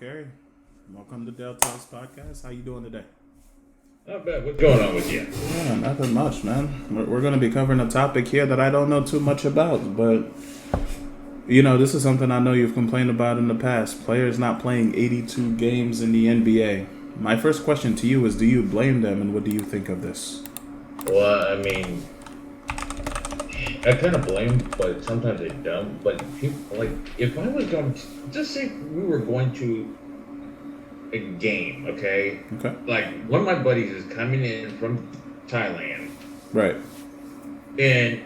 Okay. Welcome to Del Talks Podcast. How you doing today? Not bad. What's going on with you? Yeah, nothing much, man. We're going to be covering a topic here that I don't know too much about, but this is something I know you've complained about in the past. Players not playing 82 games in the NBA. My first question to you is, do you blame them, and what do you think of this? Well, I mean, I kind of blame, but sometimes I don't. But people, like, if I was going to, just say we were going to a game, okay? Okay. Like, one of my buddies is coming in from Thailand, Right. and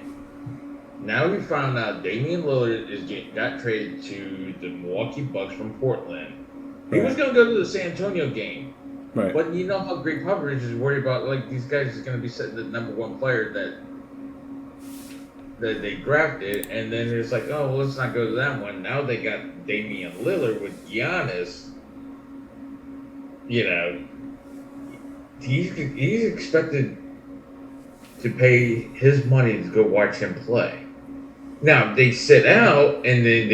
now we found out Damian Lillard got traded to the Milwaukee Bucks from Portland. He was going to go to the San Antonio game. Right. But you know how Greg Popovich is worried about, like, these guys is going to be setting the number one player that they drafted, and then it's like, oh, well, let's not go to that one. Now they got Damian Lillard with Giannis. He's expected to pay his money to go watch him play. Now they sit out, and then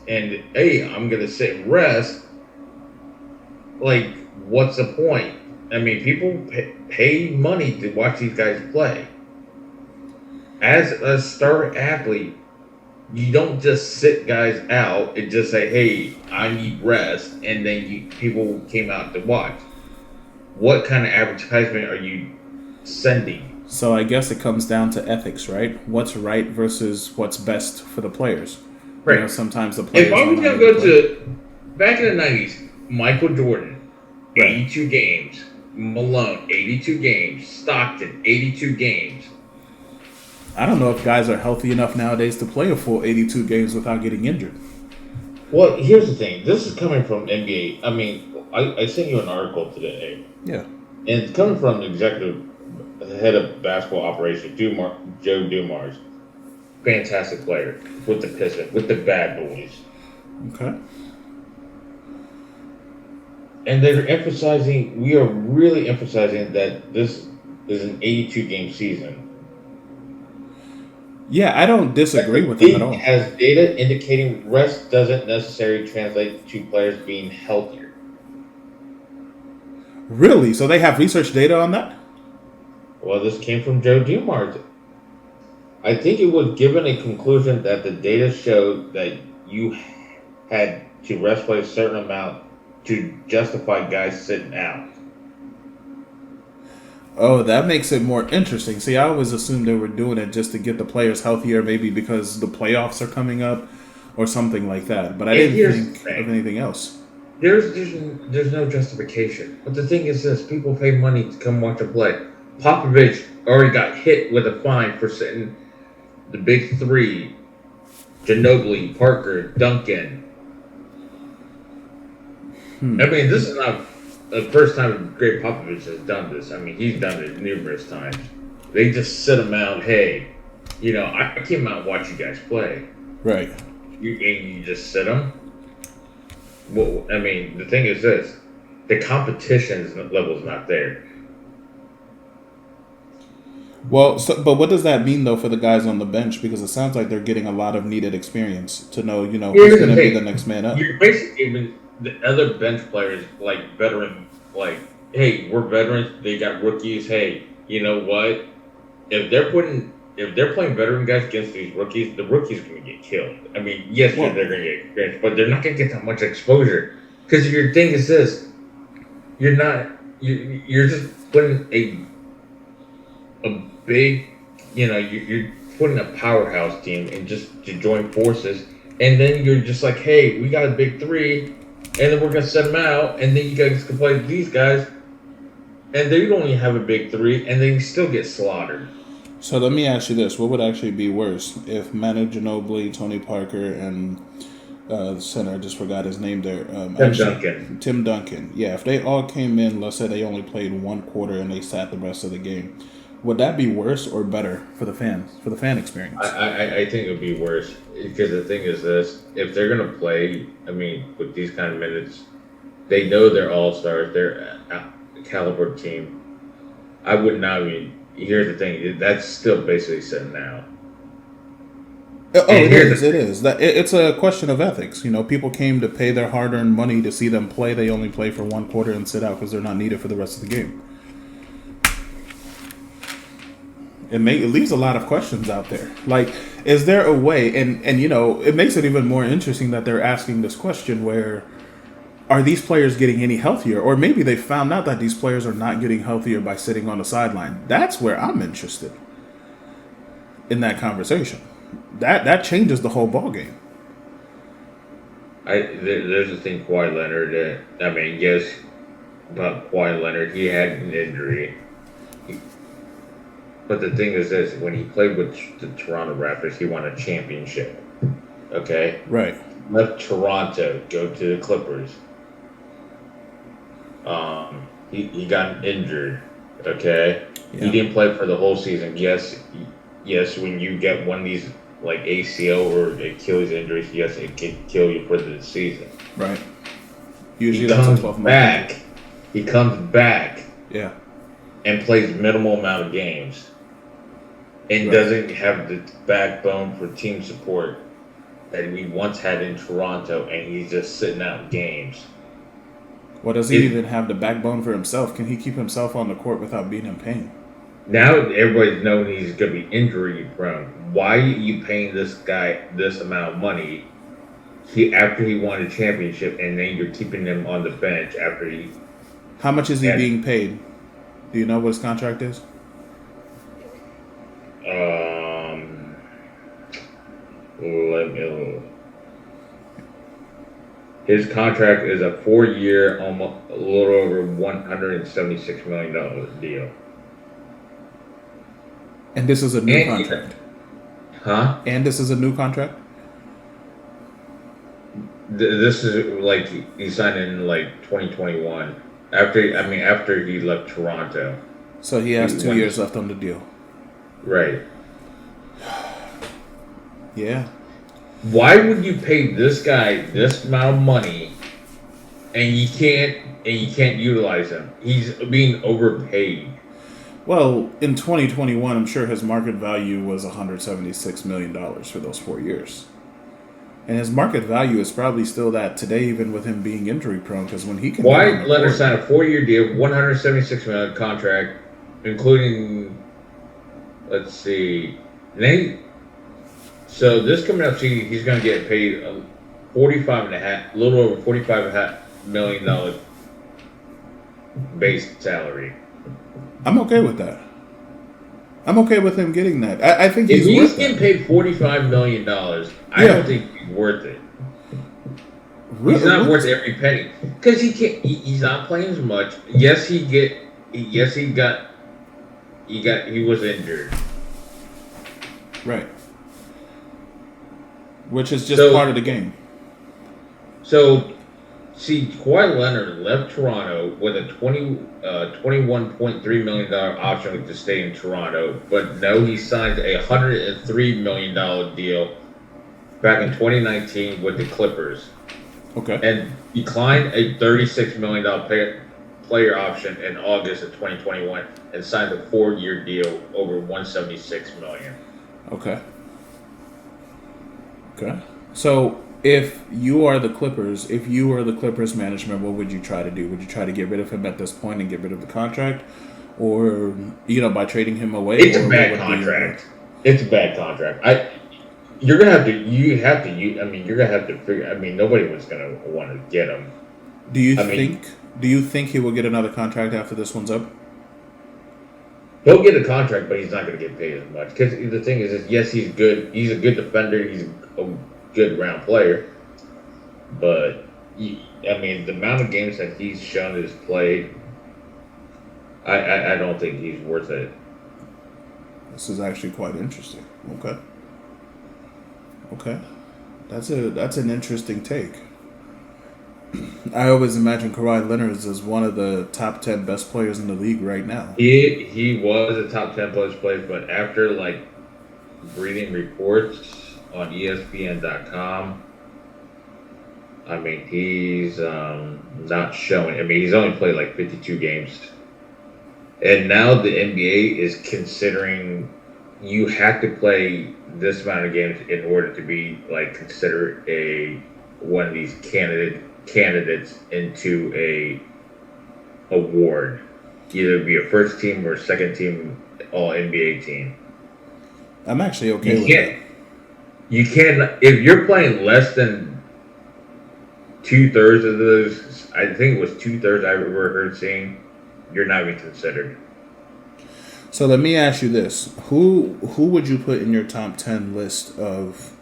hey, I'm gonna sit and rest. Like, what's the point? I mean, people pay money to watch these guys play. As a star athlete, you don't just sit guys out and just say, hey, I need rest, and then people came out to watch. What kind of advertisement are you sending? So I guess it comes down to ethics, right? What's right versus what's best for the players. Right. Sometimes the players. If I was going to go to, back in the 90s, Michael Jordan, 82 games. Malone, 82 games. Stockton, 82 games. I don't know if guys are healthy enough nowadays to play a full 82 games without getting injured. Well, here's the thing. This is coming from NBA. I mean, I sent you an article today. Yeah. And it's coming from the executive head of basketball operations, Joe Dumars. Fantastic player with the Pistons, with the Bad Boys. Okay. And we are really emphasizing that this is an 82-game season. Yeah, I don't disagree with them at all. Has data indicating rest doesn't necessarily translate to players being healthier. Really? So they have research data on that? Well, this came from Joe Dumars. I think it was given a conclusion that the data showed that you had to rest play a certain amount to justify guys sitting out. Oh, that makes it more interesting. See, I always assumed they were doing it just to get the players healthier, maybe because the playoffs are coming up or something like that. But I didn't think of anything else. There's no justification. But the thing is this, people pay money to come watch a play. Popovich already got hit with a fine for sitting the big three, Ginobili, Parker, Duncan. I mean, this is not the first time Greg Popovich has done this. I mean, he's done it numerous times. They just sit him out. Hey, I came out and watch you guys play. Right. You just sit them. Well, I mean, the thing is this: the competition level is not there. Well, but what does that mean though for the guys on the bench? Because it sounds like they're getting a lot of needed experience to know, who's going to be the next man up. You're basically the other bench players, like veteran, like, hey, we're veterans. They got rookies. Hey, you know what? If they're playing veteran guys against these rookies, the rookies are going to get killed. I mean, yes, they're going to get experience, but they're not going to get that much exposure. Because your thing is this: you're just putting a big, you're putting a powerhouse team and just to join forces, and then you're just like, hey, we got a big three. And then we're going to set them out, and then you guys can play these guys, and they only have a big three, and then you still get slaughtered. So let me ask you this. What would actually be worse if Manu Ginobili, Tony Parker, and the center, I just forgot his name there. Tim Duncan. Yeah, if they all came in, let's say they only played one quarter and they sat the rest of the game, would that be worse or better for the fans, for the fan experience? I think it would be worse because the thing is this: if they're going to play, I mean, with these kind of minutes, they know they're all-stars. They're a caliber team. I would not even. Here's the thing: that's still basically sitting out. Oh, it is. It is. It's a question of ethics. People came to pay their hard-earned money to see them play. They only play for one quarter and sit out because they're not needed for the rest of the game. It leaves a lot of questions out there. Like, is there a way? And it makes it even more interesting that they're asking this question: where are these players getting any healthier? Or maybe they found out that these players are not getting healthier by sitting on the sideline. That's where I'm interested in that conversation. That changes the whole ball game. There's a thing, Kawhi Leonard. Yes, about Kawhi Leonard, he had an injury. But the thing is this: when he played with the Toronto Raptors, he won a championship. Okay, right. Left Toronto, go to the Clippers. He got injured. Okay, yeah. He didn't play for the whole season. Yes. When you get one of these like ACL or Achilles injuries, yes, it can kill you for the season. Right. Usually that's a 12 month. He comes back. Yeah. And plays minimal amount of games, and doesn't have the backbone for team support that we once had in Toronto, and he's just sitting out games. Well, does he even have the backbone for himself? Can he keep himself on the court without being in pain? Now everybody's knowing he's going to be injury prone. Why are you paying this guy this amount of money after he won a championship, and then you're keeping him on the bench after he... How much is he being paid? Do you know what his contract is? His contract is a 4-year, almost a little over $176 million deal. And this is a new contract. Huh? And this is a new contract? This is like he signed in like 2021. After he left Toronto. So he has 2 years left on the deal. Right. Yeah. Why would you pay this guy this amount of money and you can't utilize him? He's being overpaid. Well, in 2021, I'm sure his market value was $176 million for those 4 years. And his market value is probably still that today, even with him being injury prone, because when he can... Why Leonard signed a 4-year deal, $176 million contract, including, let's see, so this coming up season, he's going to get paid a little over $45.5 million base salary. I'm okay with that. I'm okay with him getting that. I think he's worth it. If he's getting paid $45 million, I don't think he's worth it. He's not worth every penny because he can't. He's not playing as much. Yes, he was injured. Right. Which is just part of the game. So, see, Kawhi Leonard left Toronto with a $21.3 million option to stay in Toronto, but no, he signed a $103 million deal back in 2019 with the Clippers. Okay. And declined a $36 million player option in August of 2021 and signed a 4-year deal over $176 million. Okay. So if you are the Clippers, management, what would you try to do? Would you try to get rid of him at this point and get rid of the contract? Or, by trading him away? It's a bad contract. You're gonna have to figure. Nobody was gonna want to get him. Do you think he will get another contract after this one's up? He'll get a contract, but he's not going to get paid as much. Because the thing is, yes, he's good. He's a good defender. He's a good round player. But the amount of games that he's shown his play, I don't think he's worth it. This is actually quite interesting. Okay. That's an interesting take. I always imagine Kawhi Leonard as one of the top 10 best players in the league right now. He was a top 10 best player, but after reading reports on ESPN.com, he's not showing. He's only played 52 games, and now the NBA is considering you have to play this amount of games in order to be like considered a one of these candidates into a award, either be a first team or second team All NBA team. I'm actually okay with that. You can't if you're playing less than 2/3 of those. I think it was 2/3 I ever heard saying you're not even considered. So let me ask you this: Who would you put in your top 10 list of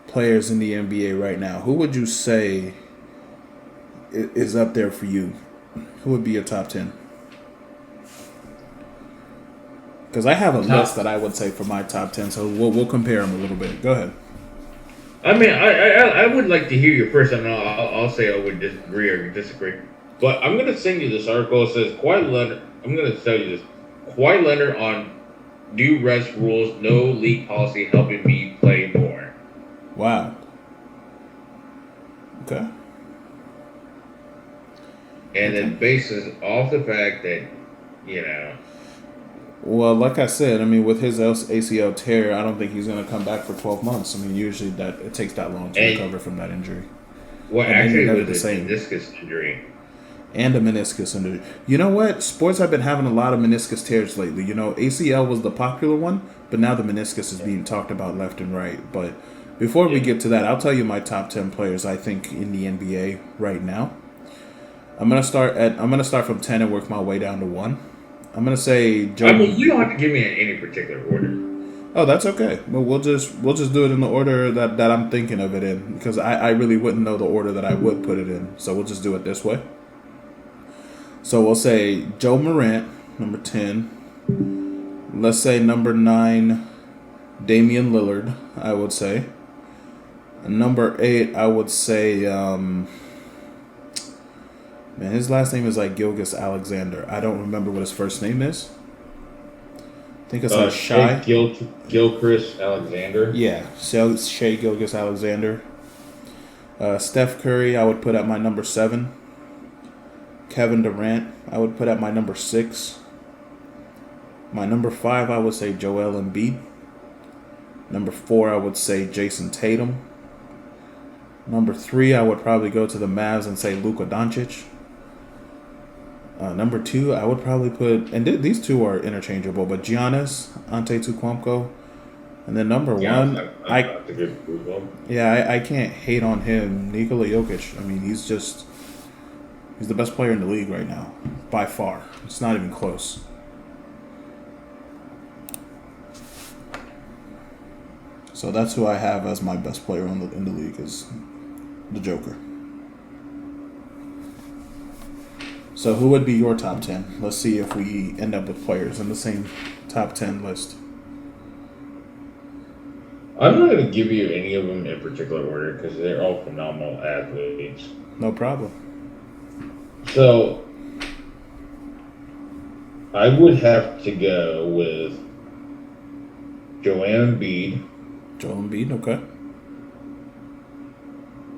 players in the NBA right now? Who would you say is up there for you? Who would be your top 10? Because I have a list that I would say for my top 10, so we'll compare them a little bit. Go ahead. I mean, I would like to hear your first, and I'll say I would disagree or disagree. But I'm going to send you this article. It says, Kawhi Leonard, I'm going to tell you this. Kawhi Leonard on new rest rules, no league policy helping me play more. Wow. Okay. And it bases off the fact that, Well, like I said, I mean, with his ACL tear, I don't think he's going to come back for 12 months. I mean, usually it takes that long to recover from that injury. Well, actually, it was a meniscus injury. And a meniscus injury. You know what? Sports have been having a lot of meniscus tears lately. You know, ACL was the popular one, but now the meniscus is being talked about left and right. But before we get to that, I'll tell you my top 10 players I think in the NBA right now. I'm gonna start from 10 and work my way down to 1. I'm gonna say Joe. I mean, you don't have to give me in any particular order. Oh, that's okay. Well, we'll just do it in the order that I'm thinking of it in, because I really wouldn't know the order that I would put it in. So we'll just do it this way. So we'll say Joe Morant, number 10. Let's say number 9, Damian Lillard, I would say. Number 8, I would say, man, his last name is like Gilgeous-Alexander. I don't remember what his first name is. I think it's like Shai. Gilgeous-Alexander? Yeah, Shai Gilgeous-Alexander. Steph Curry, I would put at my number 7. Kevin Durant, I would put at my number 6. My number 5, I would say Joel Embiid. Number 4, I would say Jason Tatum. Number 3, I would probably go to the Mavs and say Luka Doncic. Number 2, I would probably put, and these two are interchangeable, but Giannis Antetokounmpo. And then number 1, I can't hate on him, Nikola Jokic. I mean, he's the best player in the league right now, by far. It's not even close. So that's who I have as my best player in the league, is the Joker. So who would be your top 10? Let's see if we end up with players in the same top 10 list. I'm not going to give you any of them in particular order because they're all phenomenal athletes. No problem. So I would have to go with Joel Embiid. Joel Embiid, okay.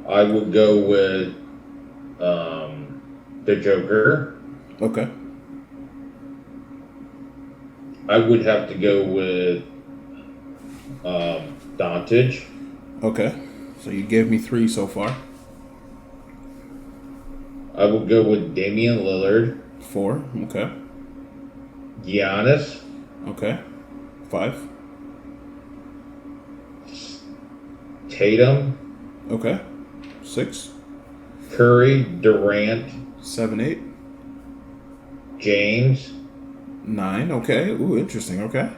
I would go with the Joker. Okay. I would have to go with Doncic. Okay. So you gave me 3 so far. I would go with Damian Lillard. 4, okay. Giannis. Okay. 5. Tatum. Okay. 6. Curry. Durant. 7, 8. James. 9, okay. Ooh, interesting, okay.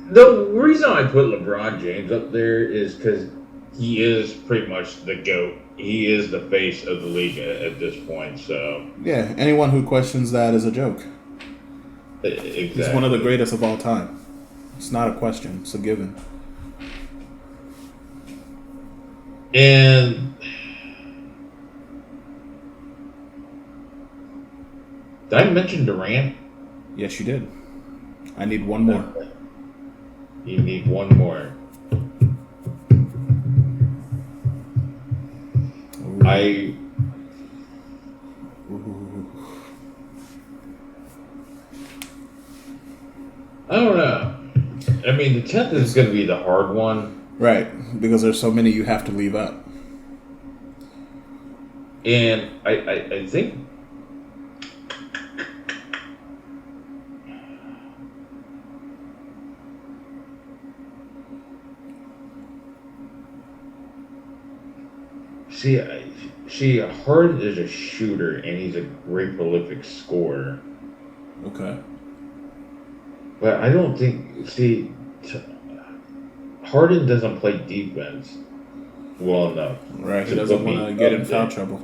The reason I put LeBron James up there is because he is pretty much the GOAT. He is the face of the league at this point, so... Yeah, anyone who questions that is a joke. Exactly. He's one of the greatest of all time. It's not a question, it's a given. And... Did I mention Durant? Yes, you did. I need one more. You need one more. Ooh. I don't know. I mean, the 10th is going to be the hard one. Right, because there's so many you have to leave out. And I think... See, Harden is a shooter, and he's a great prolific scorer. Okay. But I don't think... Harden doesn't play defense well enough. Right, he doesn't want to get in foul trouble.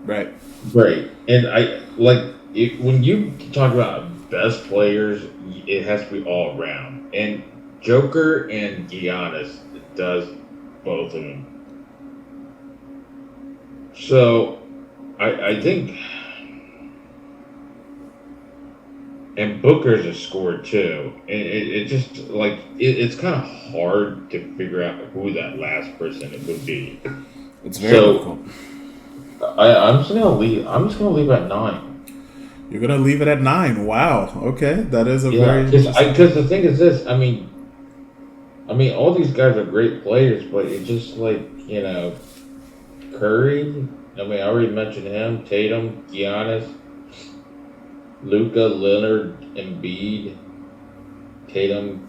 Right. Right. And when you talk about best players, it has to be all around. And Joker and Giannis does both of them. So, I think, and Booker's a scorer too, and it just it's kind of hard to figure out who that last person it would be. It's very difficult. I'm just gonna leave at 9. You're gonna leave it at 9. Wow. Okay, that is because the thing is this. I mean, all these guys are great players, but it's just Curry, I already mentioned him, Tatum, Giannis, Luka, Leonard, Embiid, Tatum.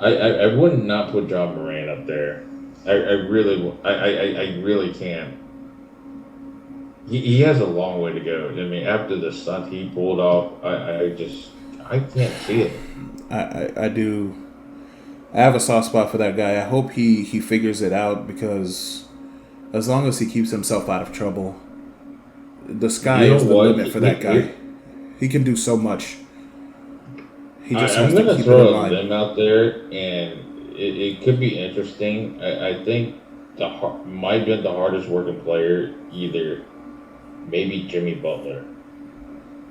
I would not put John Moran up there. I really can't. He has a long way to go. After the stunt he pulled off, I can't see it. I do. I have a soft spot for that guy. I hope he figures it out, because as long as he keeps himself out of trouble, the sky is the limit for that guy. He can do so much. He just has to keep it in mind. I'm going to throw them out there, and it could be interesting. I think might be the hardest working player, either maybe Jimmy Butler.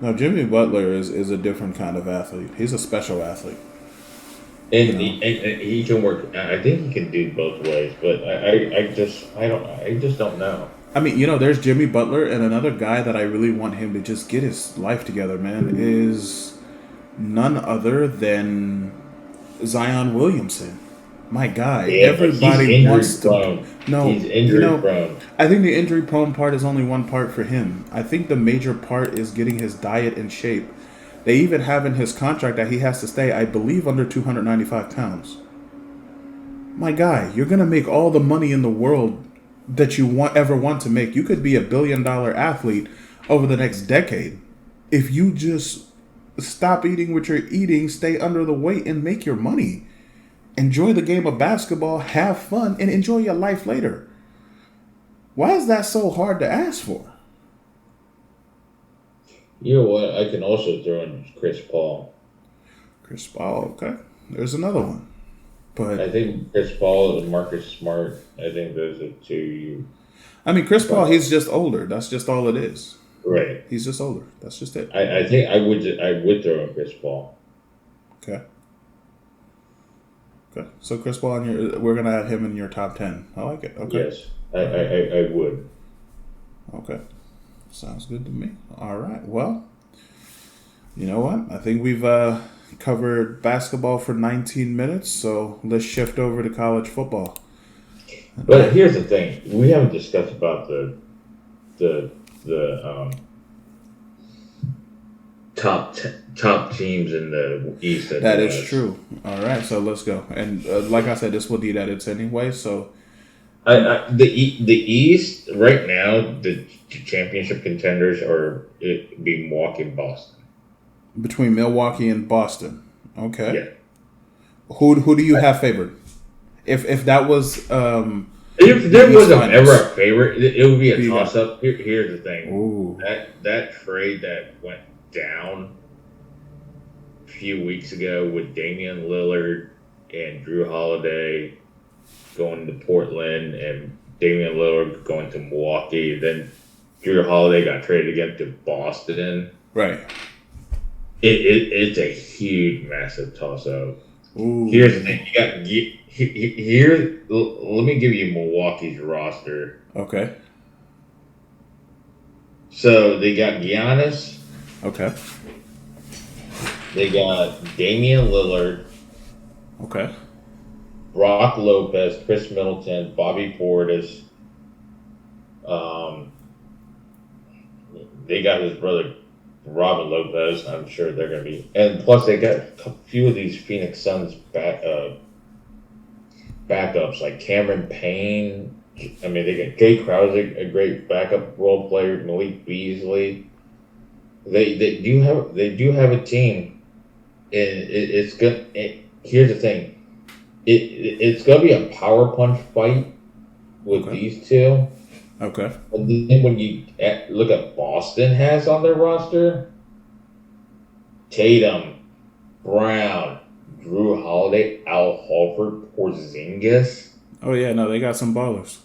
No, Jimmy Butler is a different kind of athlete. He's a special athlete. And he can work. I think he can do both ways, but I just don't know. There's Jimmy Butler, and another guy that I really want him to just get his life together, man, is none other than Zion Williamson. My guy. Yeah, everybody wants to. Prone. No, he's injury prone. I think the injury prone part is only one part for him. I think the major part is getting his diet in shape. They even have in his contract that he has to stay, I believe, under 295 pounds. My guy, you're going to make all the money in the world that you ever want to make. You could be $1 billion athlete over the next decade if you just stop eating what you're eating, stay under the weight, and make your money. Enjoy the game of basketball, have fun, and enjoy your life later. Why is that so hard to ask for? You know what? I can also throw in Chris Paul. Chris Paul, okay. There's another one. But I think Chris Paul and Marcus Smart, I think those are two. Chris Paul, he's just older. That's just all it is. Right. He's just older. That's just it. I think I would throw in Chris Paul. Okay. So Chris Paul, we're gonna have him in your top 10. I like it. Okay. Yes, I would. Okay. Sounds good to me. All right. Well, you know what? I think we've covered basketball for 19 minutes, so let's shift over to college football. But here's the thing: we haven't discussed about the top teams in the East. That is true. All right, so let's go. And like I said, this will need edits anyway. So the East right now, the championship contenders are be Milwaukee and Boston. Between Milwaukee and Boston, okay. Yeah. Who do you have favored? If that was if there wasn't ever a favorite, it would be a toss up. Here's the thing: Ooh. that trade that went down a few weeks ago with Damian Lillard and Drew Holiday going to Portland and Damian Lillard going to Milwaukee. Then Drew Holiday got traded again to Boston. Right. It's a huge, massive toss-up. Here's the thing. Let me give you Milwaukee's roster. Okay. So they got Giannis, Okay. They got Damian Lillard, Okay. Brock Lopez, Chris Middleton, Bobby Portis. They got his brother Robin Lopez. I'm sure they're going to be, and plus they got a few of these Phoenix Suns backups like Cameron Payne. I mean, they got Jay Crowder, a great backup role player. Malik Beasley. They do have a team, and it's good. Here's the thing. It's going to be a power punch fight with these two. Okay. And then when you look at Boston has on their roster, Tatum, Brown, Drew Holiday, Al Horford, Porzingis. Oh yeah, no, they got some ballers.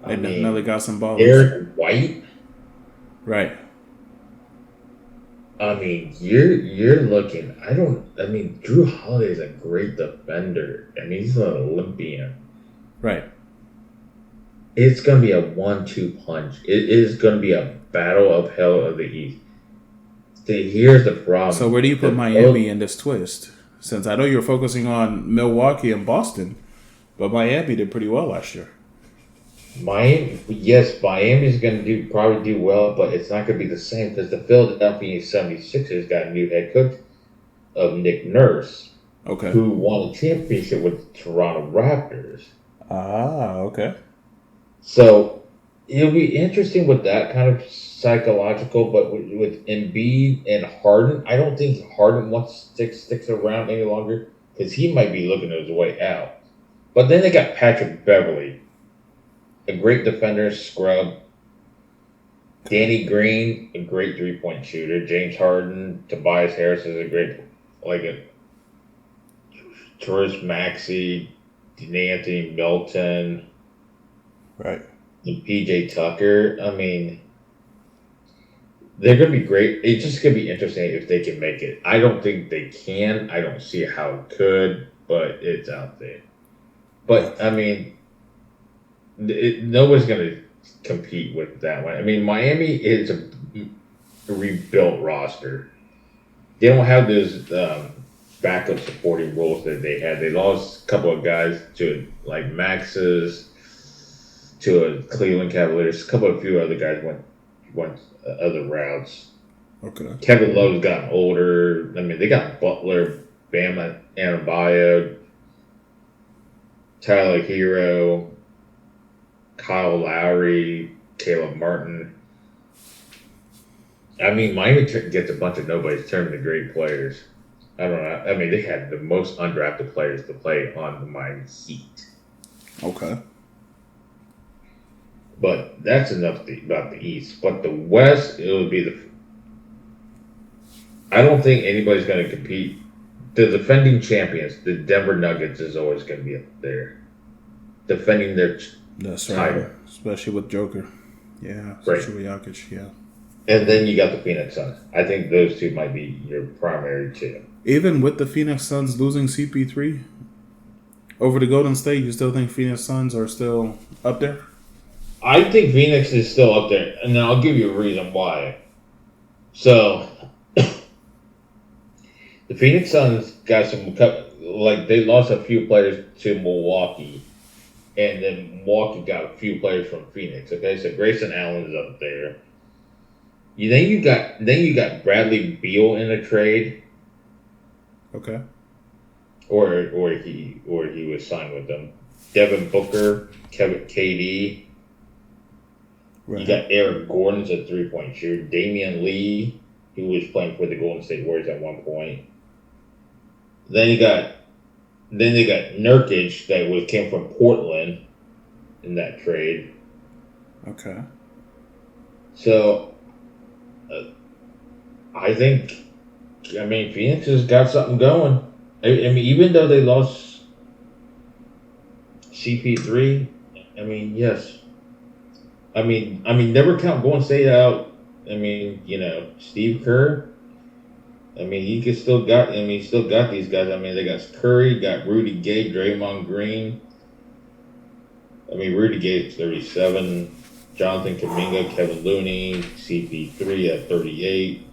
They definitely got some ballers. Derek White. Right. I mean, you're looking. I mean, Drew Holiday is a great defender. I mean, he's an Olympian. Right. It's going to be a 1-2 punch. It is going to be a battle of hell of the East. Here's the problem. So where do you put Miami in this twist? Since I know you're focusing on Milwaukee and Boston, but Miami did pretty well last year. Miami's going to probably do well, but it's not going to be the same because the Philadelphia 76ers got a new head coach of Nick Nurse, who won a championship with the Toronto Raptors. Ah, okay. So it'll be interesting with that kind of psychological, but with Embiid and Harden, I don't think Harden wants to sticks around any longer because he might be looking his way out. But then they got Patrick Beverly, a great defender, scrub. Danny Green, a great 3-point shooter. James Harden, Tobias Harris is a great, Therese Maxey, Anthony Milton. Right. And PJ Tucker. I mean, they're going to be great. It's just going to be interesting if they can make it. I don't think they can. I don't see how it could, but it's out there. But, I mean, nobody's going to compete with that one. I mean, Miami is a rebuilt roster. They don't have those backup supporting roles that they had. They lost a couple of guys to, Max's, to a Cleveland Cavaliers. A few other guys went other routes. Okay. Kevin Love's gotten older. I mean, they got Butler, Bam Adebayo, Tyler Hero, Kyle Lowry, Caleb Martin. I mean, Miami gets a bunch of nobodies turned into great players. I don't know. I mean, they had the most undrafted players to play on the Miami Heat. Okay. But that's enough about the East. But the West, it would be I don't think anybody's going to compete. The defending champions, the Denver Nuggets, is always going to be up there. Defending their title. Especially with Joker. Yeah. Right. Especially with Jokic, yeah. And then you got the Phoenix Suns. I think those two might be your primary two. Even with the Phoenix Suns losing CP3 over to Golden State, you still think Phoenix Suns are still up there? I think Phoenix is still up there, and I'll give you a reason why. So, the Phoenix Suns got they lost a few players to Milwaukee, and then Milwaukee got a few players from Phoenix. Okay, so Grayson Allen's up there. Then you got Bradley Beal in a trade. Okay. Or he was signed with them. Devin Booker, KD. Right. You got Eric Gordon's a 3-point shooter. Damian Lee, who was playing for the Golden State Warriors at one point. Then they got Nurkic that came from Portland in that trade. Okay. So, I think, Phoenix has got something going. I mean, even though they lost CP3, yes. Never count Golden State out. Steve Kerr. He still got these guys. They got Curry, got Rudy Gay, Draymond Green. Rudy Gay's 37. Jonathan Kuminga, Kevin Looney, CP3 at 38.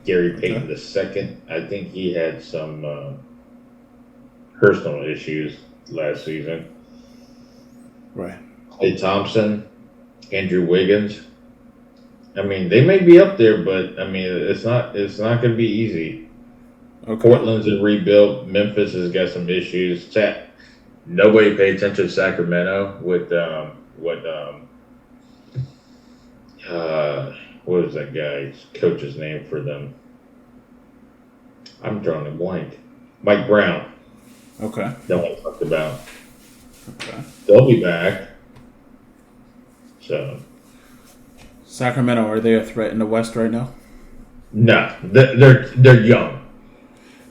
Gary Payton II. I think he had some personal issues last season. Right. Klay Thompson, Andrew Wiggins. I mean, they may be up there, but I mean, it's not going to be easy. Okay. Portland's in rebuild. Memphis has got some issues. Nobody paid attention to Sacramento with what is that guy's coach's name for them? I'm drawing a blank. Mike Brown. Okay. That one talked about. Okay. They'll be back. So. Sacramento, are they a threat in the West right now? No, they're young.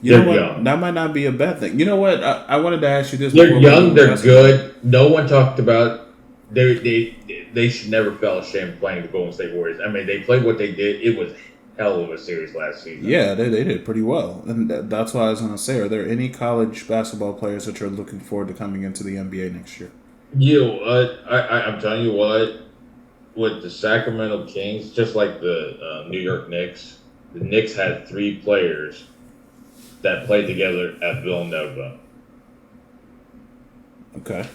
They're young. That might not be a bad thing. You know what? I wanted to ask you this. They're young. They're good. No one talked about. They should never feel ashamed playing the Golden State Warriors. I mean, they played what they did. It was hell of a series last season. Yeah, they did pretty well, and that's why I was going to say: are there any college basketball players that you're looking forward to coming into the NBA next year? I'm telling you what. With the Sacramento Kings, just like the New York Knicks, the Knicks had 3 players that played together at Villanova. Okay.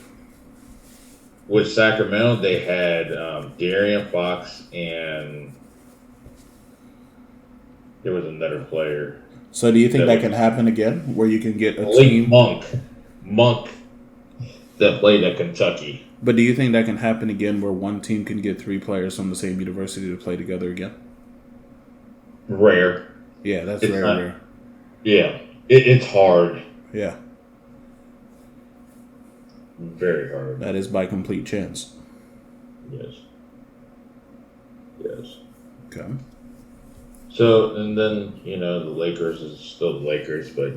With Sacramento, they had De'Aaron Fox and there was another player. So do you think that can happen again, where you can get a team? Monk that played at Kentucky. But do you think that can happen again, where one team can get 3 players from the same university to play together again? Rare. Yeah, that's rare. Yeah, it's hard. Yeah. Very hard. That is by complete chance. Yes. Okay. So, and then, the Lakers is still the Lakers, but,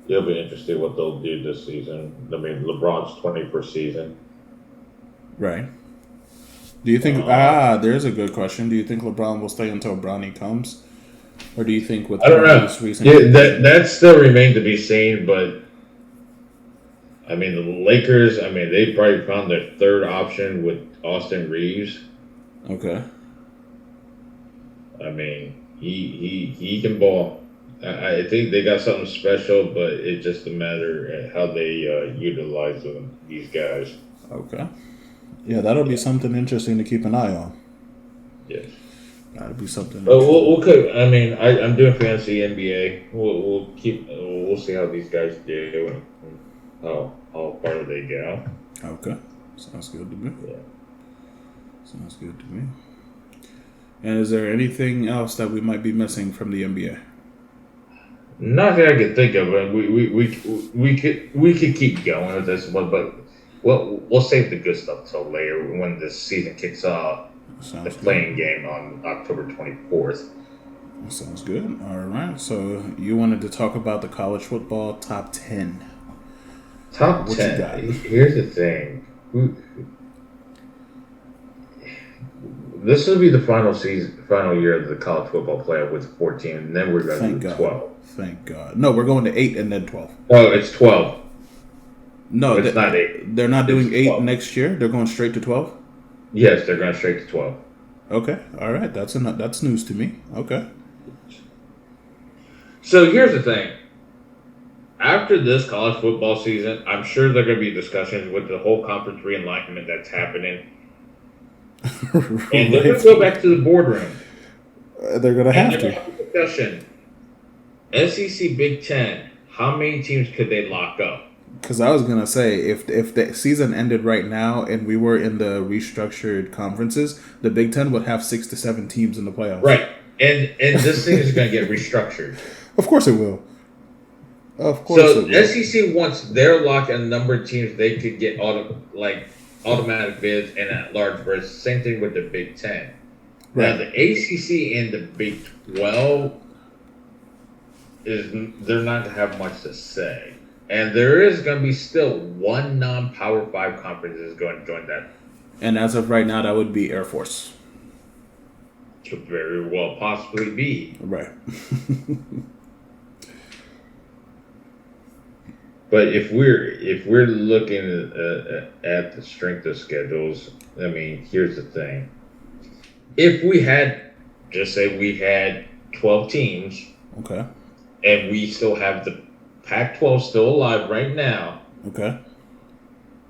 it'll be interesting what they'll do this season. I mean, LeBron's 21st season. Right. Do you think... there's a good question. Do you think LeBron will stay until Bronny comes? Or do you think with... I don't know. That still remains to be seen, but... I mean, the Lakers, they probably found their third option with Austin Reeves. Okay. I mean, he can ball. I think they got something special, but it's just a matter of how they utilize these guys. Okay. Yeah, that'll be something interesting to keep an eye on. Yes. That'll be something. Okay. I mean, I'm doing fantasy NBA. We'll see how these guys do and how far they go. Okay. Sounds good to me. Yeah. Sounds good to me. And is there anything else that we might be missing from the NBA? Nothing I can think of. We could keep going with this one, but we'll save the good stuff till later when the season kicks off. The playing game on October 24th. Sounds good. All right. So you wanted to talk about the college football top 10. Top 10. Here's the thing. This will be the final year of the college football playoff with 14, and then we're going to do 12. Thank God. No, we're going to 8 and then 12. Oh, it's 12. No, it's not 8. They're not doing 8 next year? They're going straight to 12? Yes, they're going straight to 12. Okay. All right. That's news to me. Okay. So here's the thing. After this college football season, I'm sure there are going to be discussions with the whole conference realignment that's happening. And they're going to go back to the boardroom. They're going to have to. Discussion. SEC Big Ten, how many teams could they lock up? Because I was going to say, if the season ended right now and we were in the restructured conferences, the Big Ten would have 6 to 7 teams in the playoffs. Right. And this thing is going to get restructured. Of course it will. Of course it will. SEC wants their lock and number of teams they could get automatic bids and at large berths. Same thing with the Big Ten. Right. Now, the ACC and the Big 12, they're not going to have much to say. And there is going to be still one non-Power 5 conference is going to join that. And as of right now, that would be Air Force. Could very well possibly be. Right. But if we're looking at the strength of schedules, I mean, here's the thing: if we had, just say we had 12 teams, okay, and we still have the Pac-12 still alive right now, okay,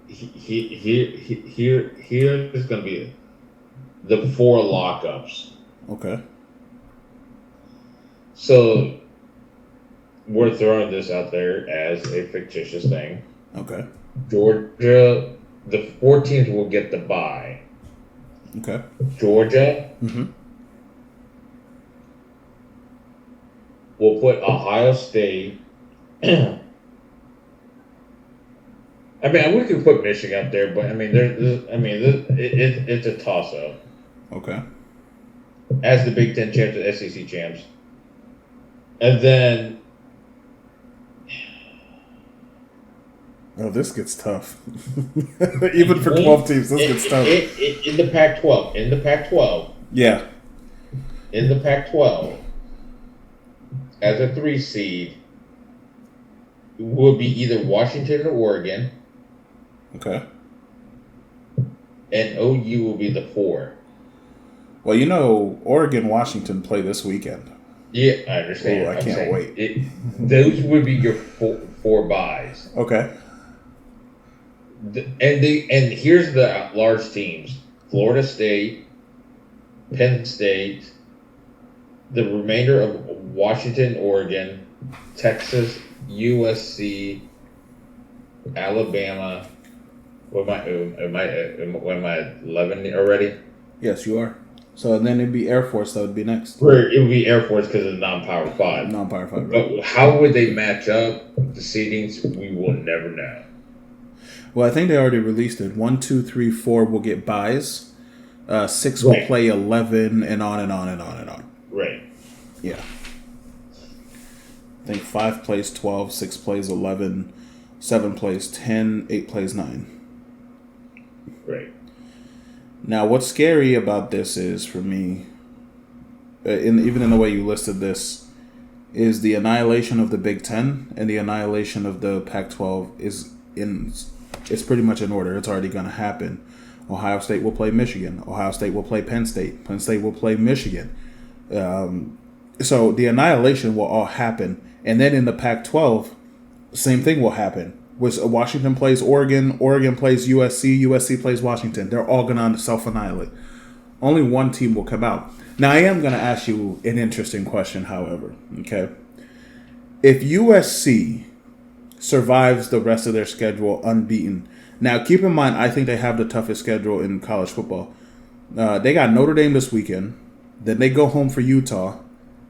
here is going to be the 4 lockups. okay. So we're throwing this out there as a fictitious thing. Okay. Georgia, the 4 teams will get the bye. Okay. Georgia will put Ohio State. I mean, we could put Michigan up there, but I mean, it's a toss-up. Okay. As the Big Ten champs, the SEC champs, and then. Oh, this gets tough. Even for 12 teams, this gets tough. In the Pac-12. Yeah. In the Pac-12, as a 3 seed, will be either Washington or Oregon. Okay. And OU will be the 4. Well, Oregon, Washington play this weekend. Yeah, I understand. I can't wait. Those would be your 4 buys. Okay. And here's the large teams: Florida State, Penn State, the remainder of Washington, Oregon, Texas, USC, Alabama. Am I 11 already? Yes, you are. So then it'd be Air Force that would be next. It would be Air Force because of non-Power 5. Non-Power 5, right. But how would they match up the seedings? We will never know. Well, I think they already released it. 1, 2, 3, 4 will get buys. 6 will play 11, and on and on and on and on. Right. Yeah. I think 5 plays 12, 6 plays 11, 7 plays 10, 8 plays 9. Right. Now, what's scary about this is, for me, even in the way you listed this, is the annihilation of the Big Ten and the annihilation of the Pac-12 it's pretty much in order. It's already going to happen. Ohio State will play Michigan. Ohio State will play Penn State. Penn State will play Michigan. So the annihilation will all happen. And then in the Pac-12, same thing will happen. Washington plays Oregon. Oregon plays USC. USC plays Washington. They're all going to self-annihilate. Only one team will come out. Now, I am going to ask you an interesting question, however. Okay? If USC survives the rest of their schedule unbeaten. Now, keep in mind, I think they have the toughest schedule in college football. They got Notre Dame this weekend. Then they go home for Utah.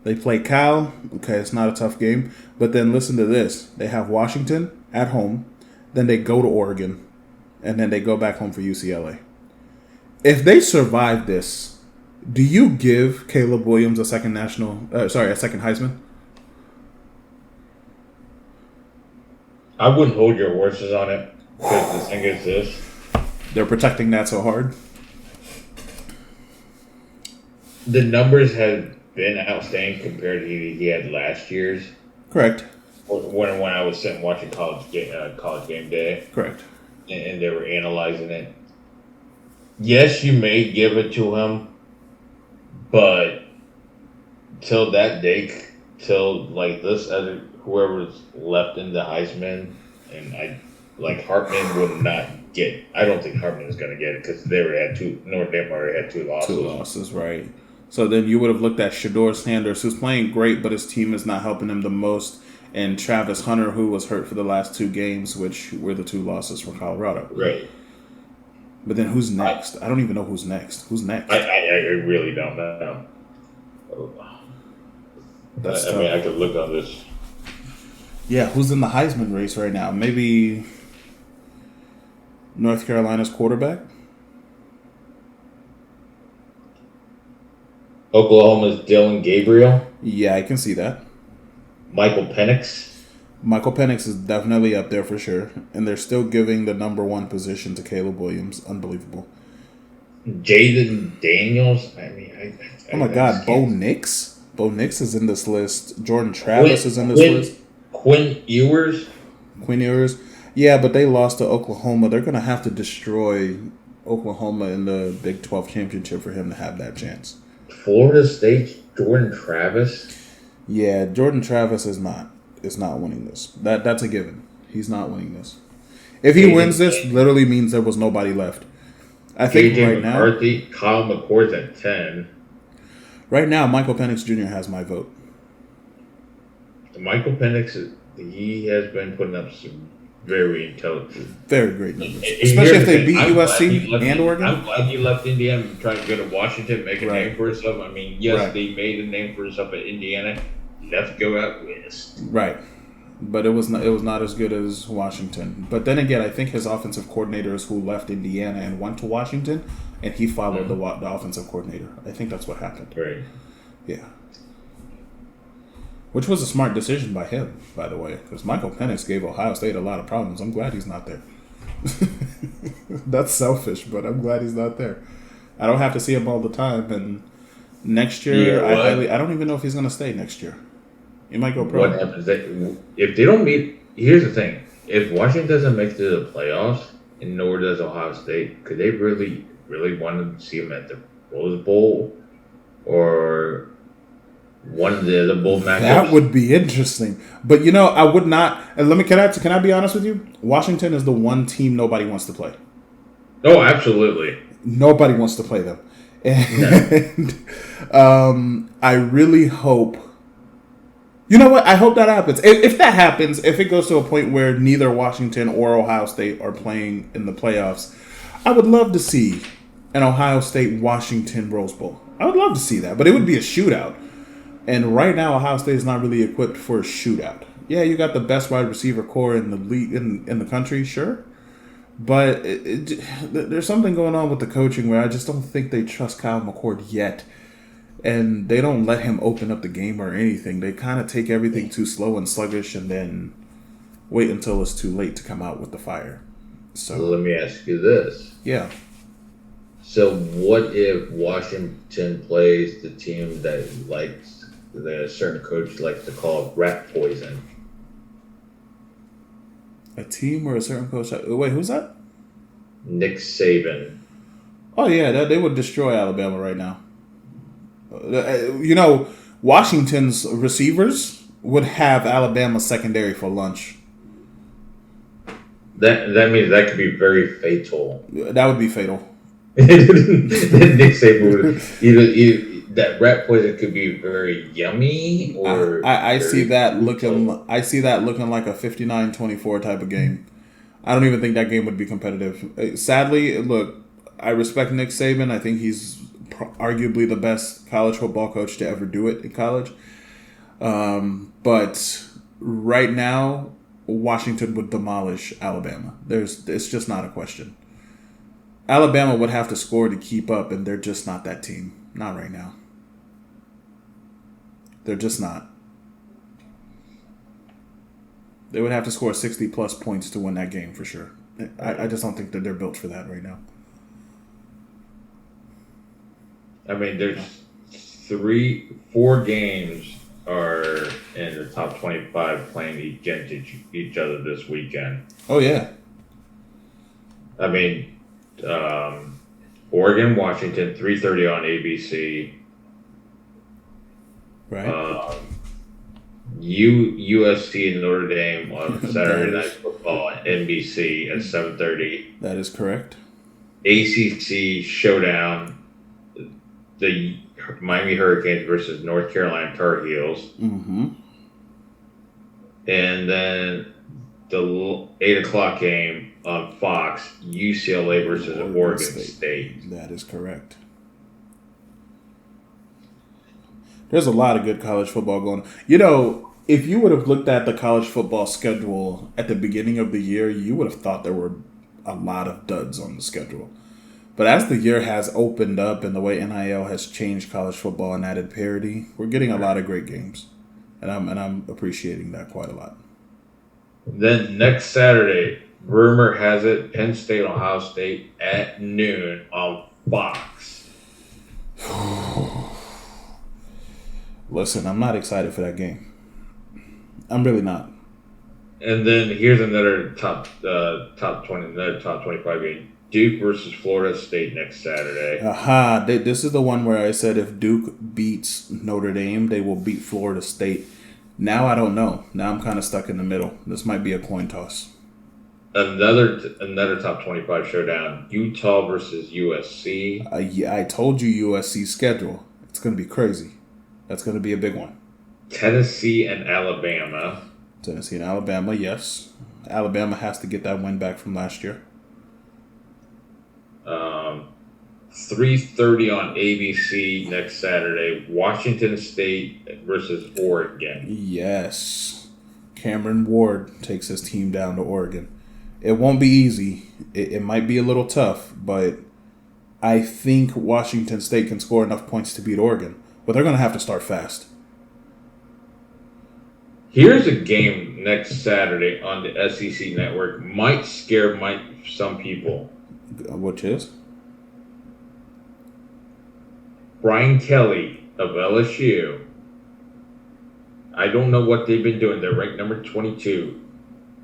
They play Cal. Okay, it's not a tough game. But then listen to this. They have Washington at home. Then they go to Oregon. And then they go back home for UCLA. If they survive this, do you give Caleb Williams a second Heisman? I wouldn't hold your horses on it because the thing is this. They're protecting that so hard. The numbers have been outstanding compared to he had last year's. Correct. When I was sitting watching college game day. Correct. And they were analyzing it. Yes, you may give it to him, but till that day, till like this other whoever's left in the Heisman, and Hartman would not get. I don't think Hartman is going to get it because they already had two. Notre Dame already had 2 losses. 2 losses, right? So then you would have looked at Shedeur Sanders, who's playing great, but his team is not helping him the most, and Travis Hunter, who was hurt for the last 2 games, which were the 2 losses for Colorado. Right. But then who's next? I don't even know who's next. Who's next? I really don't know. I mean, I could look on this. Yeah, who's in the Heisman race right now? Maybe North Carolina's quarterback? Oklahoma's Dylan Gabriel. Yeah, I can see that. Michael Penix. Michael Penix is definitely up there for sure. And they're still giving the number 1 position to Caleb Williams. Unbelievable. Jaden Daniels. I mean, oh my God, Bo Nix? Bo Nix is in this list. Jordan Travis is in this list. Quinn Ewers. Quinn Ewers. Yeah, but they lost to Oklahoma. They're going to have to destroy Oklahoma in the Big 12 championship for him to have that chance. Florida State's Jordan Travis. Yeah, Jordan Travis is not winning this. That's a given. He's not winning this. If he wins this, literally means there was nobody left. I think KJ right McCarthy, Kyle McCord's at 10. Right now, Michael Penix Jr. has my vote. Michael Penix, he has been putting up some very intelligent, very great numbers, especially if they beat USC and Oregon. I'm glad he left Indiana and tried to go to Washington, make a name for himself. I mean, yes, they made a name for himself at Indiana. Let's go out west. Right, but it was not as good as Washington. But then again, I think his offensive coordinator is who left Indiana and went to Washington, and he followed the offensive coordinator. I think that's what happened. Right. Yeah. Which was a smart decision by him, by the way, because Michael Penix gave Ohio State a lot of problems. I'm glad he's not there. That's selfish, but I'm glad he's not there. I don't have to see him all the time. And next year, I don't even know if he's going to stay next year. He might go pro. What happens if they don't meet? Here's the thing: if Washington doesn't make it to the playoffs, and nor does Ohio State, could they really want to see him at the Rose Bowl or one of the other bowl matchups? That would be interesting. But I would not. And can I be honest with you? Washington is the one team nobody wants to play. Oh, absolutely. Nobody wants to play them. And I really hope. You know what? I hope that happens. If that happens, if it goes to a point where neither Washington or Ohio State are playing in the playoffs, I would love to see an Ohio State-Washington Rose Bowl. I would love to see that, but it would be a shootout. And right now, Ohio State is not really equipped for a shootout. Yeah, you got the best wide receiver core in the league in the country, sure. But there's something going on with the coaching where I just don't think they trust Kyle McCord yet. And they don't let him open up the game or anything. They kind of take everything too slow and sluggish and then wait until it's too late to come out with the fire. So let me ask you this. Yeah. So what if Washington plays the team that a certain coach likes to call rat poison? A team or a certain coach? Wait, who's that? Nick Saban. Oh, yeah, they would destroy Alabama right now. Washington's receivers would have Alabama secondary for lunch. That means that could be very fatal. That would be fatal. Nick Saban would either that rat poison could be very yummy, or I see that looking. I see that looking like a 59-24 type of game. I don't even think that game would be competitive. Sadly, look, I respect Nick Saban. I think he's arguably the best college football coach to ever do it in college. But right now, Washington would demolish Alabama. It's just not a question. Alabama would have to score to keep up, and they're just not that team. Not right now. They're just not. They would have to score 60-plus points to win that game for sure. I just don't think that they're built for that right now. I mean, there's 4 games are in the top 25 playing against each other this weekend. Oh, yeah. I mean, Oregon, Washington, 3:30 on ABC. Right. USC and Notre Dame on Saturday Night Football on NBC at 7:30. That is correct. ACC Showdown, the Miami Hurricanes versus North Carolina Tar Heels. Mm-hmm. And then the 8 o'clock game on Fox, UCLA versus Oregon State. That is correct. There's a lot of good college football going on. If you would have looked at the college football schedule at the beginning of the year, you would have thought there were a lot of duds on the schedule. But as the year has opened up and the way NIL has changed college football and added parity, we're getting a lot of great games. And I'm appreciating that quite a lot. Then next Saturday, rumor has it, Penn State, Ohio State at noon on Fox. Listen, I'm not excited for that game. I'm really not. And then here's another top 20, another top 25 game: Duke versus Florida State next Saturday. Aha! This is the one where I said if Duke beats Notre Dame, they will beat Florida State. Now I don't know. Now I'm kind of stuck in the middle. This might be a coin toss. Another top 25 showdown: Utah versus USC. Yeah, I told you USC schedule. It's going to be crazy. That's going to be a big one. Tennessee and Alabama. Tennessee and Alabama, yes. Alabama has to get that win back from last year. 3:30 on ABC next Saturday. Washington State versus Oregon. Yes. Cameron Ward takes his team down to Oregon. It won't be easy. It might be a little tough, but I think Washington State can score enough points to beat Oregon. But they're going to have to start fast. Here's a game next Saturday on the SEC network. Might scare some people. Which is? Brian Kelly of LSU. I don't know what they've been doing. They're ranked number 22.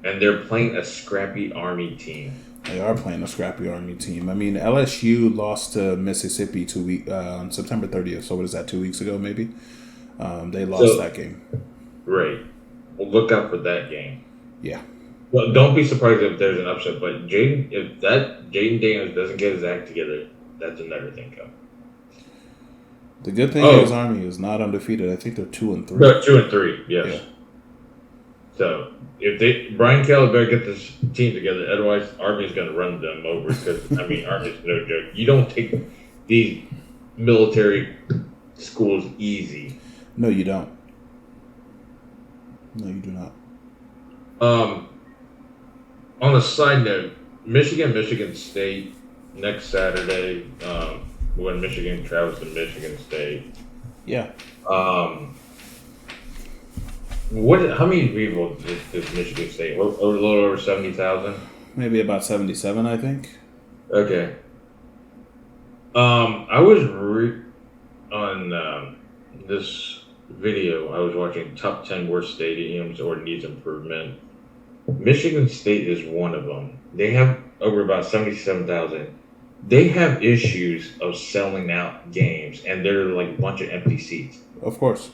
And they're playing a scrappy Army team. They are playing a scrappy Army team. I mean, LSU lost to Mississippi on September 30th. So what is that, 2 weeks ago maybe? They lost that game. Right. Well, look out for that game. Yeah. Well, don't be surprised if there's an upset. But if Jaden Daniels doesn't get his act together, that's another thing coming. The good thing is Army is not undefeated. I think they're 2-3. No, 2-3. Yes. Yeah. So if Brian Kelly better get this team together, otherwise Army's going to run them over. Because Army's no joke. You don't take these military schools easy. No, you don't. No, you do not. On a side note, Michigan State next Saturday. When Michigan travels to Michigan State. Yeah. How many people does Michigan State? A little over 70,000. Maybe about 77, I think. Okay. I was on this video. I was watching top 10 worst stadiums or needs improvement. Michigan State is one of them. They have over about 77,000. They have issues of selling out games, and they're like a bunch of empty seats. Of course.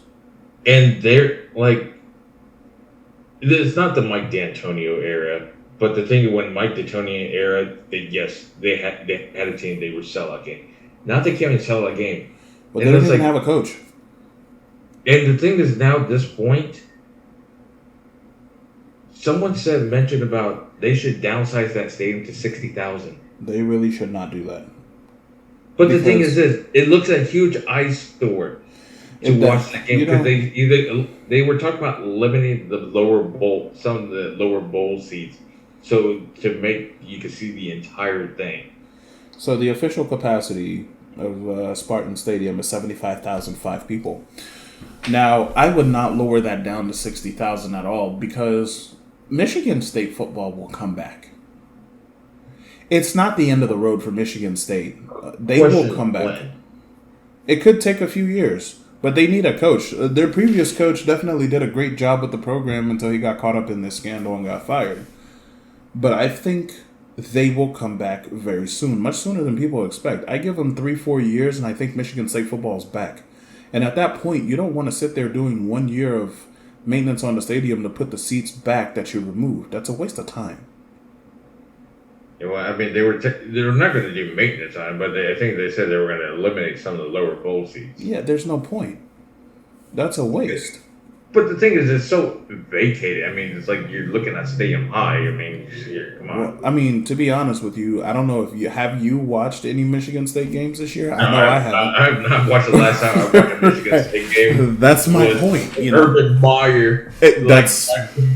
And they're like, it's not the Mike D'Antonio era, but the thing when Mike D'Antonio era, they had a team, they would sell out game. Now they can't even sell out game. But they don't even have a coach. And the thing is, now at this point, someone mentioned about they should downsize that stadium to 60,000. They really should not do that. But the thing is this, it looks like a huge eyesore to watch that game because they were talking about eliminating some of the lower bowl seats so to make you could see the entire thing. So the official capacity of Spartan Stadium is 75,005 people. Now, I would not lower that down to 60,000 at all because Michigan State football will come back. It's not the end of the road for Michigan State. They will come back. When? It could take a few years, but they need a coach. Their previous coach definitely did a great job with the program until he got caught up in this scandal and got fired. But I think they will come back very soon, much sooner than people expect. I give them 3-4 years, and I think Michigan State football is back. And at that point, you don't want to sit there doing 1 year of maintenance on the stadium to put the seats back that you removed. That's a waste of time. Well, they were not going to do maintenance on it, but I think they said they were going to eliminate some of the lower bowl seats. Yeah, there's no point. That's a waste. But the thing is, it's so vacated. It's like you're looking at stadium high. Come on. Well, to be honest with you, I don't know if you watched any Michigan State games this year? I haven't. I have not watched the last time I watched a Michigan State game. That's my point. Urban Meyer,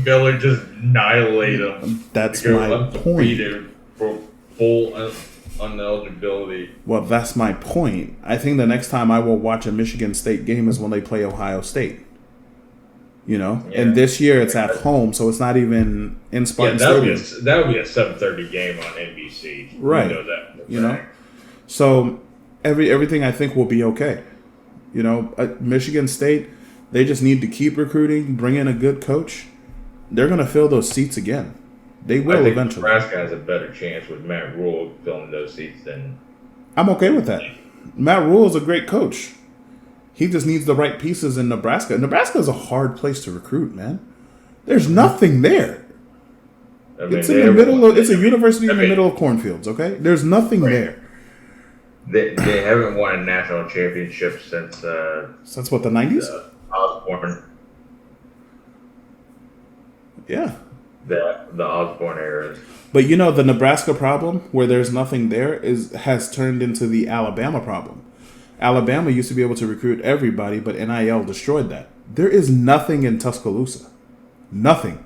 Miller just annihilate them. That's my point. For full ineligibility. Well, that's my point. I think the next time I will watch a Michigan State game is when they play Ohio State. And this year it's at home, so it's not even in Spartan Stadium. That would be a 7:30 game on NBC. Right. You know that. So everything I think will be okay. Michigan State, they just need to keep recruiting, bring in a good coach, They're going to fill those seats again. They will eventually. Nebraska has a better chance with Matt Rule filling those seats than. I'm okay with that. Matt Rule is a great coach. He just needs the right pieces in Nebraska. Nebraska is a hard place to recruit, man. There's nothing there. It's in the middle of. It's a university in the middle of cornfields. Okay, there's nothing there. They haven't won a national championship since. Since what, the 90s? Osborne. Yeah. The Osborne era. But the Nebraska problem, where there's nothing there, has turned into the Alabama problem. Alabama used to be able to recruit everybody, but NIL destroyed that. There is nothing in Tuscaloosa. Nothing.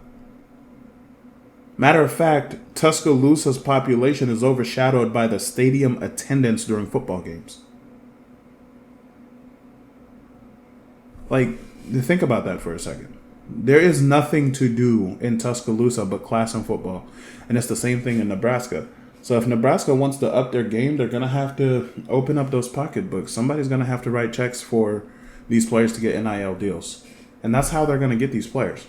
Matter of fact, Tuscaloosa's population is overshadowed by the stadium attendance during football games. Like, think about that for a second. There is nothing to do in Tuscaloosa but class and football. And it's the same thing in Nebraska. So if Nebraska wants to up their game, they're going to have to open up those pocketbooks. Somebody's going to have to write checks for these players to get NIL deals. And that's how they're going to get these players.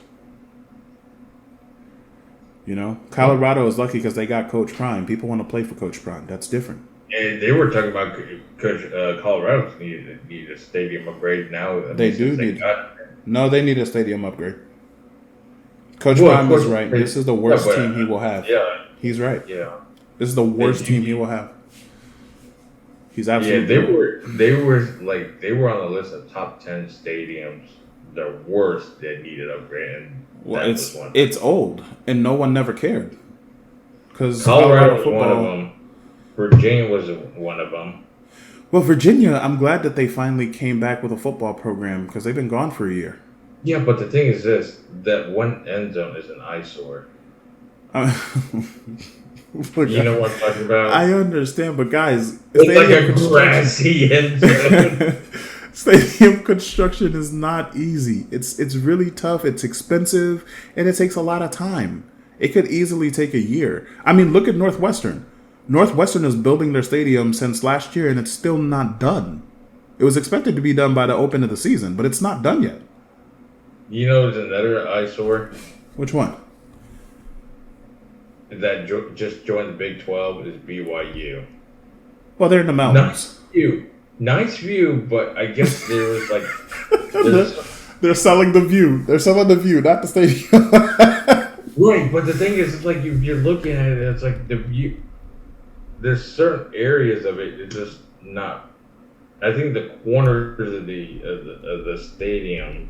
Colorado is lucky because they got Coach Prime. People want to play for Coach Prime. That's different. And they were talking about Coach Colorado need a stadium upgrade now. They do need. No, they need a stadium upgrade. Coach Prime is right. This is the worst team he will have. Yeah, he's right. Yeah, this is the worst team he will have. He's absolutely. Yeah, they were on the list of top 10 stadiums, the worst that needed upgrade. Well, it's old, and no one never cared. Because Colorado was one of them. Virginia was one of them. Well, Virginia, I'm glad that they finally came back with a football program because they've been gone for a year. Yeah, but the thing is this, that one end zone is an eyesore. You know what I'm talking about? I understand, but guys... It's like a grassy end zone. Stadium construction is not easy. It's really tough. It's expensive, and it takes a lot of time. It could easily take a year. I mean, look at Northwestern. Northwestern is building their stadium since last year, and it's still not done. It was expected to be done by the open of the season, but it's not done yet. You know, there's another eyesore. Which one? That just joined the Big 12 is BYU. Well, they're in the mountains. Nice view, but I guess there was like... They're selling the view. They're selling the view, not the stadium. Right, but the thing is, it's like you're looking at it, it's like the view... There's certain areas of it, it's just not... I think the corners of the stadium...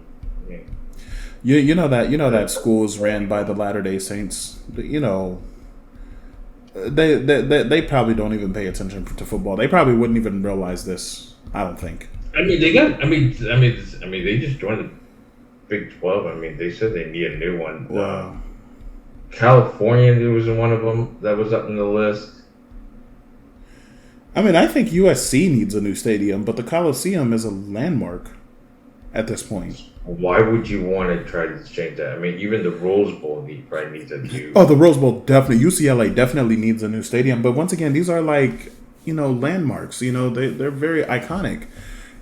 You know that school is ran by the Latter-day Saints. They probably don't even pay attention to football. They probably wouldn't even realize this. I don't think. They just joined the Big 12. I mean, they said they need a new one. Wow. California, there was one of them that was up in the list. I mean, I think USC needs a new stadium, but the Coliseum is a landmark at this point. Why would you want to try to change that? I mean, even the Rose Bowl probably needs a new... Oh, the Rose Bowl definitely. UCLA definitely needs a new stadium. But once again, these are landmarks. They're very iconic.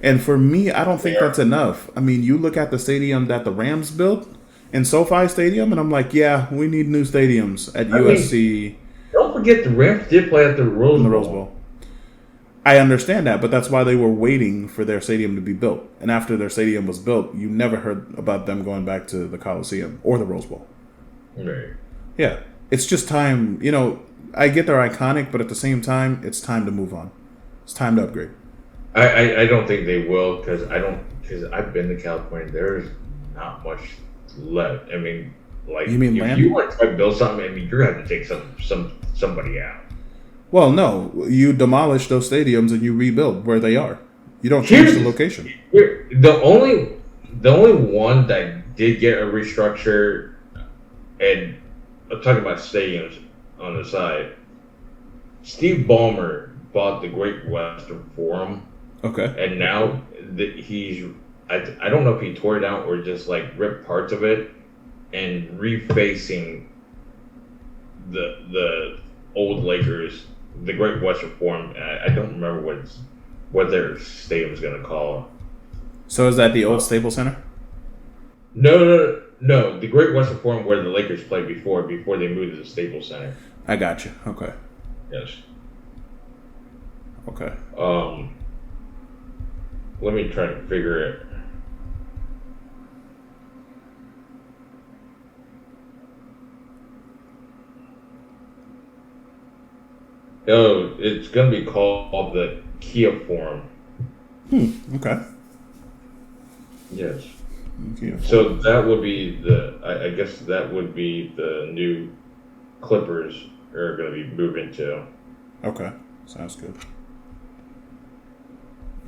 And for me, I don't think that's enough. I mean, you look at the stadium that the Rams built in SoFi Stadium, and I'm like, yeah, we need new stadiums at USC. Don't forget the Rams did play at the Rose Bowl. I understand that, but that's why they were waiting for their stadium to be built. And after their stadium was built, you never heard about them going back to the Coliseum or the Rose Bowl. Right. Yeah. It's just time. I get they're iconic, but at the same time, it's time to move on. It's time to upgrade. I don't think they will because I've been to California. There's not much left. I mean, like, you mean if land? You want to try to build something, I mean, you're going to have to take somebody out. Well, no. You demolish those stadiums and you rebuild where they are. You don't change the location. The only one that did get a restructure, and I'm talking about stadiums on the side, Steve Ballmer bought the Great Western Forum. Okay. And now I don't know if he tore it down or just like ripped parts of it and refacing the old Lakers, the Great Western Forum. I don't remember what their stadium's going to call. So is that the old Staples Center? No. No, the Great Western Forum where the Lakers played before they moved to the Staples Center. I got you. Okay. Yes. Okay. Let me try to figure it. Oh, it's going to be called the Kia Forum. Okay. Yes. Kia Forum. So that would be I guess that would be the new Clippers are going to be moving to. Okay. Sounds good.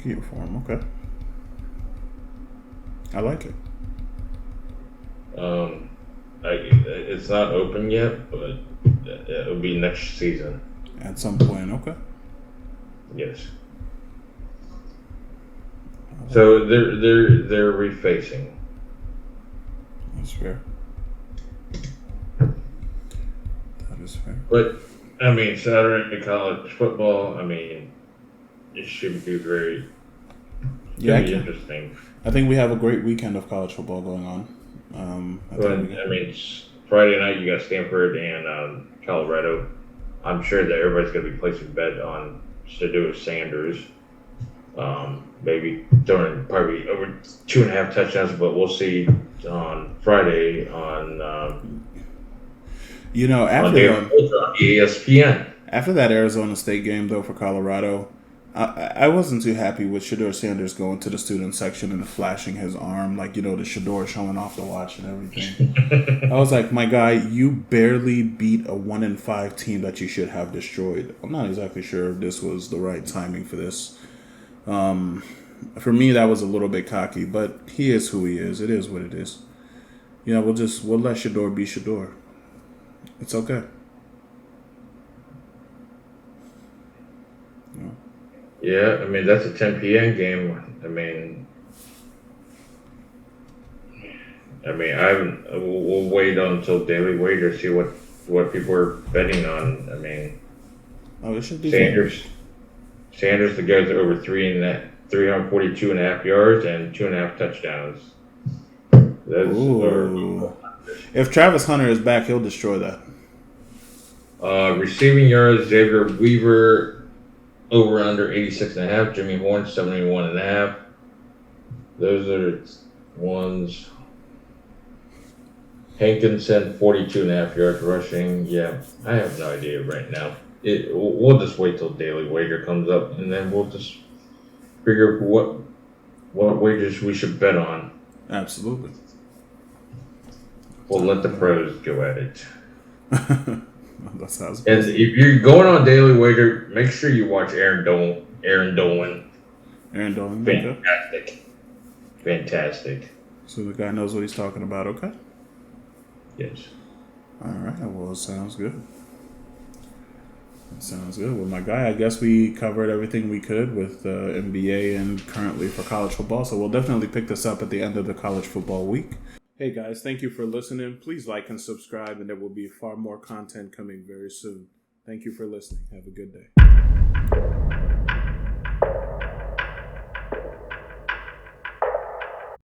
Kia Forum. Okay. I like it. It's not open yet, but it'll be next season. At some point, okay. Yes. So they're refacing. That's fair. That is fair. But I mean, Saturday college football. I mean, it should be very interesting. I think we have a great weekend of college football going on. I mean, Friday night you got Stanford and Colorado. I'm sure that everybody's going to be placing a bet on Shedeur Sanders. Maybe throwing probably over 2.5 touchdowns, but we'll see on Friday on ESPN. After that Arizona State game, though, for Colorado, I wasn't too happy with Shedeur Sanders going to the student section and flashing his arm, like, the Shedeur showing off the watch and everything. I was like, my guy, you barely beat a 1-5 team that you should have destroyed. I'm not exactly sure if this was the right timing for this. For me, that was a little bit cocky, but he is who he is. It is what it is. We'll let Shedeur be Shedeur. It's okay. Yeah, I mean, that's a 10 p.m. game. We'll wait until Daily Wager, see what people are betting on. I mean, it should be Sanders that goes over 342.5 yards and 2.5 touchdowns. If Travis Hunter is back, he'll destroy that. Receiving yards, Xavier Weaver over under 86.5. Jimmy Horn 71.5. Those are ones. Hankinson 42.5 yards rushing. Yeah, I have no idea right now. We'll just wait till Daily Wager comes up, and then we'll just figure what wagers we should bet on. Absolutely. We'll let the pros go at it. That sounds good. And if you're going on Daily Wager, make sure you watch Aaron Dolan. Aaron Dolan. Fantastic. So the guy knows what he's talking about, okay? Yes. All right. Well, it sounds good. Well, my guy, I guess we covered everything we could with NBA and currently for college football. So we'll definitely pick this up at the end of the college football week. Hey guys, thank you for listening. Please like and subscribe, and there will be far more content coming very soon. Thank you for listening. Have a good day.